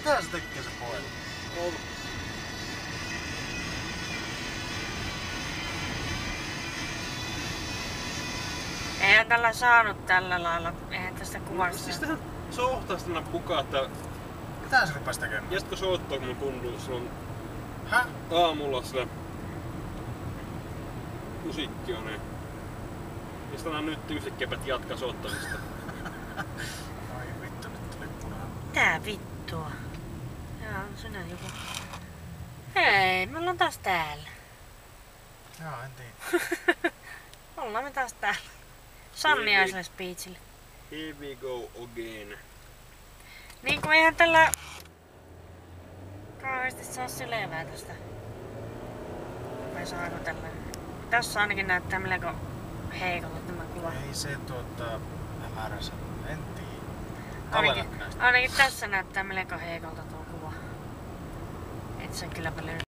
Mitä se tekee se poika? On. Eihän tällä saanut tällä lailla. Eihän tästä kuvasta. Siis tähän sohtaas tänne pukaa, että Mitä se rupes tekemään? jätkö soittaa kun mun kundu silloin Häh? aamulla sillä musiikki on niin. Ja sitten nyt yhtäkkiä päät jatkaa soittamista. Ai vittu, nyt tuli punainen. Tää vittua. Jaa, on sinä joku. Hei, me ollaan taas täällä. Joo, en tiedä. Ollaan me taas täällä. Sanniaiselle speechille. Here we go again. Niin kuin eihän tällä kauheasti saa selvää tästä. Vai saako tällä? Tässä ainakin näyttää melko heikolta tämä kuva. Ei se hämärässä. En tiedä. Ainakin tässä näyttää melko heikolta tuo kuva. Et se kyllä paljon